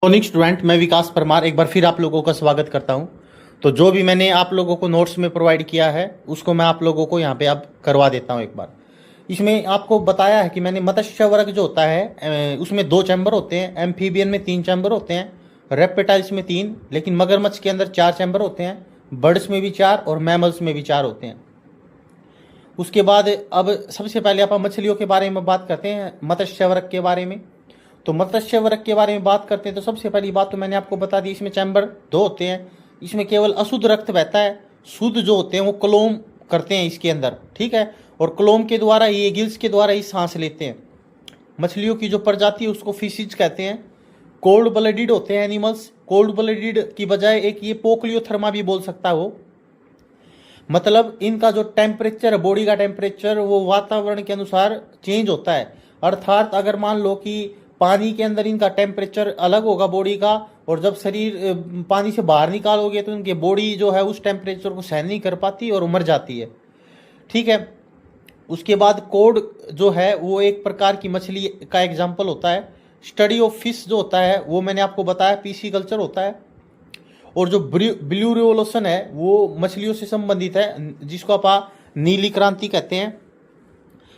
Morning student, मैं विकास परमार एक बार फिर आप लोगों का स्वागत करता हूं। तो जो भी मैंने आप लोगों को नोट्स में प्रोवाइड किया है उसको मैं आप लोगों को यहाँ पे अब करवा देता हूं एक बार। इसमें आपको बताया है कि मैंने मत्स्य वर्ग जो होता है उसमें 2 चैम्बर होते हैं, एम्फीबियन में 3 चैम्बर होते हैं, रेप्टाइल्स में 3, लेकिन मगरमच्छ के अंदर 4 चैम्बर होते हैं, बर्ड्स में भी 4 और मैमल्स में भी 4 होते हैं। उसके बाद अब सबसे पहले आप मछलियों के बारे में बात करते हैं, मत्स्य वर्ग के बारे में। तो मत्स्य वर्ग के बारे में बात करते हैं तो सबसे पहली बात तो मैंने आपको बता दी, इसमें चैम्बर 2 होते हैं। इसमें केवल अशुद्ध रक्त बहता है, शुद्ध जो होते हैं वो क्लोम करते हैं इसके अंदर, ठीक है। और क्लोम के द्वारा ये गिल्स के द्वारा ही सांस लेते हैं। मछलियों की जो प्रजाति है उसको फिशिज कहते हैं। कोल्ड ब्लडेड होते हैं एनिमल्स। कोल्ड ब्लडेड की बजाय एक ये पोक्लियोथर्मा भी बोल सकता है वो, मतलब इनका जो टेम्परेचर है, बॉडी का टेम्परेचर, वो वातावरण के अनुसार चेंज होता है। अर्थात अगर मान लो कि पानी के अंदर इनका टेम्परेचर अलग होगा बॉडी का, और जब शरीर पानी से बाहर निकालोगे तो इनकी बॉडी जो है उस टेम्परेचर को सहन नहीं कर पाती और मर जाती है, ठीक है। उसके बाद कोड जो है वो एक प्रकार की मछली का एग्जाम्पल होता है। स्टडी ऑफ फिश जो होता है वो मैंने आपको बताया पीसी कल्चर होता है। और जो ब्लू रिवोल्यूशन है वो मछलियों से संबंधित है, जिसको आप नीली क्रांति कहते हैं।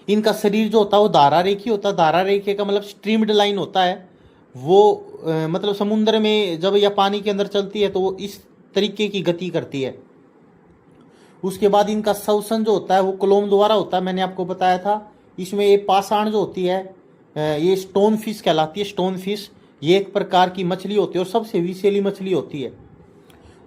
इनका शरीर जो होता है वो धारा रेखी होता है। धारा रेखे का मतलब स्ट्रीम्ड लाइन होता है। वो मतलब समुद्र में जब या पानी के अंदर चलती है तो वो इस तरीके की गति करती है। उसके बाद इनका श्वसन जो होता है वो क्लोम द्वारा होता है, मैंने आपको बताया था। इसमें ये पाषाण जो होती है ये स्टोन फिश कहलाती है। स्टोन फिश ये एक प्रकार की मछली होती है और सबसे विषैली मछली होती है।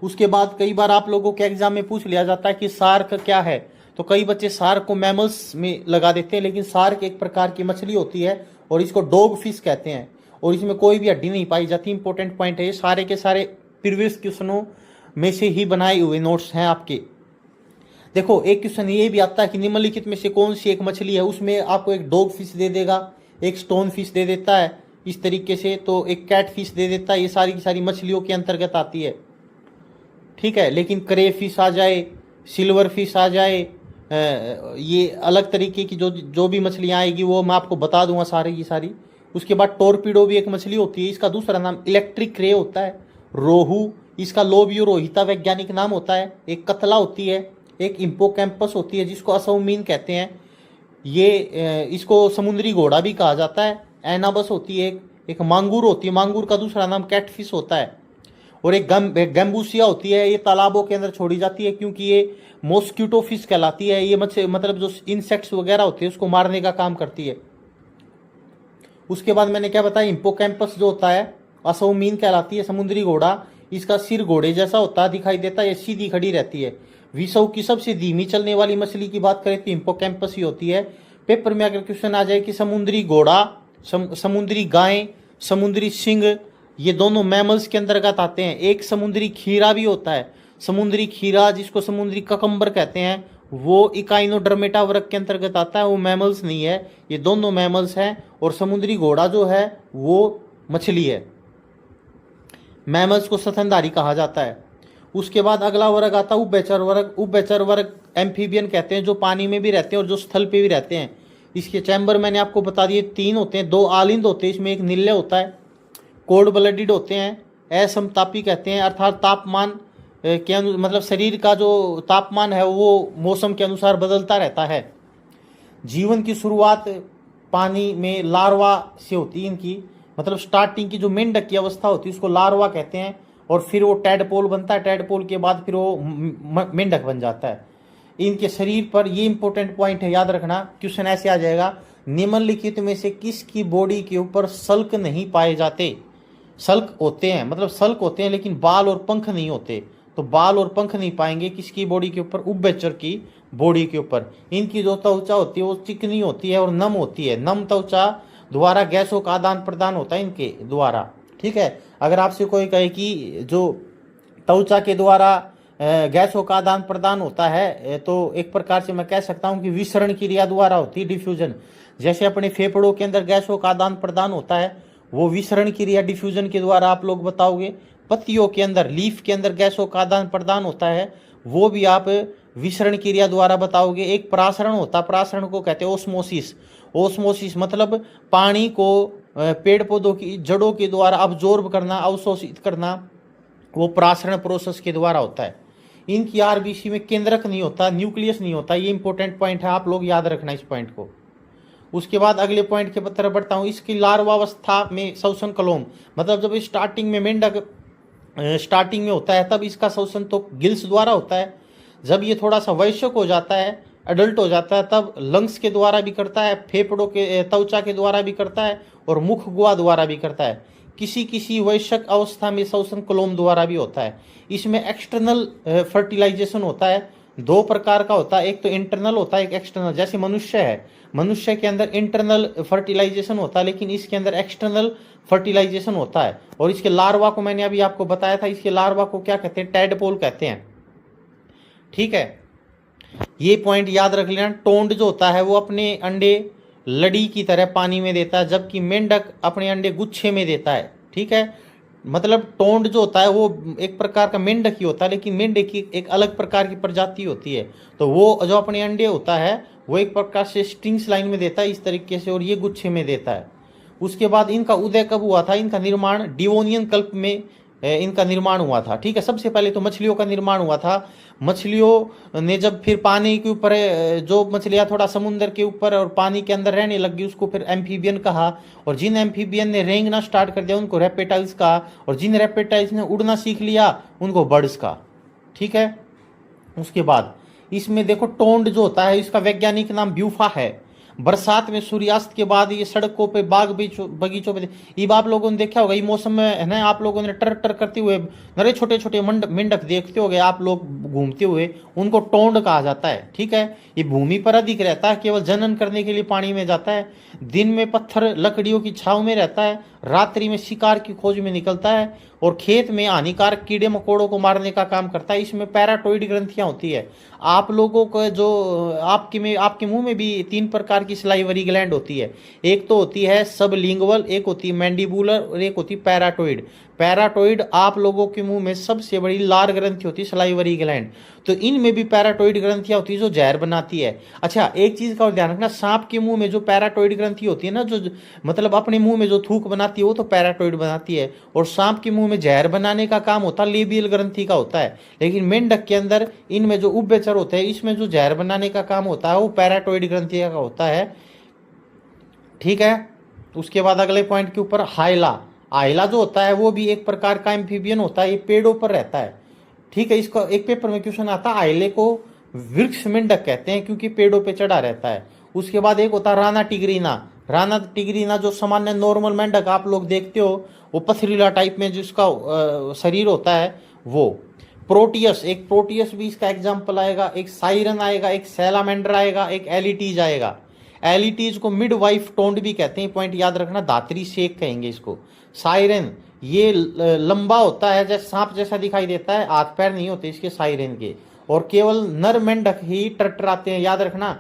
उसके बाद कई बार आप लोगों के एग्जाम में पूछ लिया जाता है कि शार्क क्या है, तो कई बच्चे शार्क को मैमल्स में लगा देते हैं, लेकिन शार्क एक प्रकार की मछली होती है और इसको डॉग फिश कहते हैं। और इसमें कोई भी हड्डी नहीं पाई जाती। इंपॉर्टेंट पॉइंट है, ये सारे के सारे प्रीवियस क्वेश्चनों में से ही बनाए हुए नोट्स हैं आपके। देखो एक क्वेश्चन ये भी आता है कि निम्नलिखित में से कौन सी एक मछली है, उसमें आपको एक डॉग फिश दे देगा, एक स्टोन फिश दे देता है इस तरीके से, तो एक कैट फिश दे देता है। ये सारी की सारी मछलियों के अंतर्गत आती है, ठीक है। लेकिन क्रे फिश आ जाए, सिल्वर फिश आ जाए, ये अलग तरीके की जो भी मछलियाँ आएगी वो मैं आपको बता दूंगा सारी की सारी। उसके बाद टोरपीडो भी एक मछली होती है, इसका दूसरा नाम इलेक्ट्रिक रे होता है। रोहू, इसका लोबियो रोहिता वैज्ञानिक नाम होता है। एक कतला होती है, एक हिप्पोकैम्पस होती है जिसको असौमीन कहते हैं। ये इसको समुद्री घोड़ा भी कहा जाता है। एनाबस होती है, एक मांगूर होती है, मांगूर का दूसरा नाम कैटफिश होता है। और एक गैम्बूसिया होती है, ये तालाबों के अंदर छोड़ी जाती है क्योंकि ये मॉस्किटो फिश कहलाती है। ये मतलब जो इंसेक्ट्स वगैरह होते हैं उसको मारने का काम करती है। उसके बाद मैंने क्या बताया, हिप्पोकैम्पस जो होता है असौमीन कहलाती है। समुद्री घोड़ा, इसका सिर घोड़े जैसा होता है, दिखाई देता है, ये सीधी खड़ी रहती है। विश्व की सबसे धीमी चलने वाली मछली की बात करें तो हिप्पोकैम्पस ही होती है। पेपर में अगर क्वेश्चन आ जाए कि समुद्री घोड़ा, समुद्री गाय, समुद्री सिंह, ये दोनों मैमल्स के अंतर्गत आते हैं। एक समुद्री खीरा भी होता है। समुद्री खीरा जिसको समुद्री ककम्बर कहते हैं वो इकाइनोडर्मेटा वर्ग के अंतर्गत आता है, वो मैमल्स नहीं है। ये दोनों मैमल्स हैं। और समुद्री घोड़ा जो है वो मछली है। मैमल्स को स्तनधारी कहा जाता है। उसके बाद अगला वर्ग आता है उभयचर वर्ग। उभयचर वर्ग एम्फीबियन कहते हैं, जो पानी में भी रहते हैं और जो स्थल पे भी रहते हैं। इसके चैम्बर मैंने आपको बता दिए 3 होते हैं, 2 आलिंद होते हैं, इसमें एक नीले होता है। कोल्ड ब्लडेड होते हैं, असमतापी कहते हैं, अर्थात तापमान के मतलब शरीर का जो तापमान है वो मौसम के अनुसार बदलता रहता है। जीवन की शुरुआत पानी में लार्वा से होती है इनकी, मतलब स्टार्टिंग की जो मेंढक की अवस्था होती है उसको लार्वा कहते हैं। और फिर वो टैडपोल बनता है, टैडपोल के बाद फिर वो मेंढक बन जाता है। इनके शरीर पर, ये इंपॉर्टेंट पॉइंट है, याद रखना, क्वेश्चन ऐसे आ जाएगा, निम्नलिखित में से किसकी बॉडी के ऊपर सल्क नहीं पाए जाते। सल्क होते हैं, मतलब सल्क होते हैं लेकिन बाल और पंख नहीं होते। तो बाल और पंख नहीं पाएंगे किसकी बॉडी के ऊपर, उभयचर की बॉडी के ऊपर। इनकी जो त्वचा होती है वो चिकनी होती है और नम होती है। नम त्वचा द्वारा गैसों का आदान प्रदान होता है इनके द्वारा, ठीक है। अगर आपसे कोई कहे कि जो त्वचा के द्वारा गैसों का आदान प्रदान होता है, तो एक प्रकार से मैं कह सकता हूं कि विसरण क्रिया द्वारा होती है, डिफ्यूजन। जैसे अपने फेफड़ों के अंदर गैसों का आदान प्रदान होता है, वो विसरण क्रिया डिफ्यूजन के द्वारा आप लोग बताओगे। पत्तियों के अंदर, लीफ के अंदर गैसों का आदान प्रदान होता है, वो भी आप विसरण क्रिया द्वारा बताओगे। एक प्रासरण होता है, प्रासरण को कहते हैं ओस्मोसिस। ओस्मोसिस मतलब पानी को पेड़ पौधों की जड़ों के द्वारा अब्जॉर्ब करना, अवशोषित करना, वो परासरण प्रोसेस के द्वारा होता है। इनकी आरबीसी में केंद्रक नहीं होता, न्यूक्लियस नहीं होता। ये इंपॉर्टेंट पॉइंट है, आप लोग याद रखना इस पॉइंट को। उसके बाद अगले पॉइंट के तरफ बढ़ता हूँ। इसकी लार्वावस्था में श्वसन कलोम, मतलब जब स्टार्टिंग में मेंढक स्टार्टिंग में होता है तब इसका श्वसन तो गिल्स द्वारा होता है। जब ये थोड़ा सा वयस्क हो जाता है, अडल्ट हो जाता है, तब लंग्स के द्वारा भी करता है, फेफड़ों के त्वचा के द्वारा भी करता है और मुख गुहा द्वारा भी करता है। किसी किसी वयस्क अवस्था में श्वसन कलोम द्वारा भी होता है। इसमें एक्सटर्नल फर्टिलाइजेशन होता है, दो प्रकार का होता है, एक तो इंटरनल होता है, एक एक्सटर्नल। जैसे मनुष्य है, मनुष्य के अंदर इंटरनल फर्टिलाइजेशन होता है, लेकिन इसके अंदर एक्सटर्नल फर्टिलाइजेशन होता है। और इसके लार्वा को मैंने अभी आपको बताया था, इसके लार्वा को क्या कहते हैं? टैडपोल कहते हैं। ठीक है, ये पॉइंट याद रख लेना। टोंड जो होता है वो अपने अंडे लड़ी की तरह पानी में देता है, जबकि मेंढक अपने अंडे गुच्छे में देता है। ठीक है, मतलब टोंड जो होता है वो एक प्रकार का मेंढक ही होता है, लेकिन मेंढक की एक अलग प्रकार की प्रजाति होती है। तो वो जो अपने अंडे होता है वो एक प्रकार से स्ट्रिंग्स लाइन में देता है इस तरीके से, और ये गुच्छे में देता है। उसके बाद इनका उदय कब हुआ था? इनका निर्माण डिवोनियन कल्प में इनका निर्माण हुआ था। ठीक है, सबसे पहले तो मछलियों का निर्माण हुआ था। मछलियों ने जब फिर पानी के ऊपर, जो मछलियां थोड़ा समुद्र के ऊपर और पानी के अंदर रहने लगी, उसको फिर एम्फीबियन कहा। और जिन एम्फीबियन ने रेंगना स्टार्ट कर दिया उनको रेप्टाइल्स कहा, और जिन रेप्टाइल्स ने उड़ना सीख लिया उनको बर्ड्स कहा। ठीक है, उसके बाद इसमें देखो टोंड जो होता है इसका वैज्ञानिक नाम ब्यूफा है। बरसात में सूर्यास्त के बाद ये सड़कों पे, बाग बगीचों पे, ये आप लोगों ने देखा होगा, ये मौसम में है ना, आप लोगों ने टर टर करते हुए नरे छोटे छोटे मेंढक देखते होंगे आप लोग घूमते हुए, उनको टोंड कहा जाता है। ठीक है, ये भूमि पर अधिक रहता है, केवल जनन करने के लिए पानी में जाता है, दिन में पत्थर लकड़ियों की छाव में रहता है, रात्रि में शिकार की खोज में निकलता है, और खेत में हानिकारक कीड़े मकोड़ों को मारने का काम करता है। इसमें पैराटोइड ग्रंथियां होती है। आप लोगों को जो आपके मुंह में भी तीन प्रकार की सलाइवरी ग्लैंड होती है। एक तो होती है सबलिंगुअल, एक होती है मैंडिबुलर, और एक होती है पैराटोइड। पैराटोइड आप लोगों के मुंह में सबसे बड़ी लार ग्रंथि होती है, सलाइवरी ग्लैंड। तो इनमें भी पैराटोइड ग्रंथियां होती है जो जहर बनाती है। अच्छा, एक चीज का और ध्यान रखना, सांप के मुंह में जो पैराटोइड ग्रंथि होती है ना, जो मतलब अपने मुंह में जो थूक बनाती है वो तो पैराटोइड बनाती है, और सांप के मुंह में जहर बनाने का काम होता है लेबियल ग्रंथि का होता है। लेकिन मेंढक के अंदर इनमें जो उभयचर होते हैं, इसमें जो जहर बनाने का काम होता है वो पैराटोइड ग्रंथि का होता है। ठीक है, उसके बाद अगले पॉइंट के ऊपर हाइला। आइला जो होता है वो भी एक प्रकार का एम्फीबियन होता है, ये पेड़ों पर रहता है। ठीक है, इसका एक पेपर में क्वेश्चन आता है, आइले को वृक्ष मेंढक कहते हैं क्योंकि पेड़ों पे चढ़ा रहता है। उसके बाद एक होता है राना टिगरीना। राना टिगरीना जो सामान्य नॉर्मल मेंढक आप लोग देखते हो, वो पथरीला टाइप में जिसका शरीर होता है वो। प्रोटियस, एक प्रोटियस भी इसका एग्जाम्पल आएगा, एक साइरन आएगा, एक सैलामेंडर आएगा, एक एलिटीज आएगा। एलिटीज को मिड वाइफ टोंड भी कहते हैं, पॉइंट याद रखना, धात्री शेख कहेंगे इसको। साइरन ये लंबा होता है, जैसे सांप जैसा दिखाई देता है, हाथ पैर नहीं होते इसके साइरन के, और केवल नर मेंढक ही टरटराते हैं, याद रखना।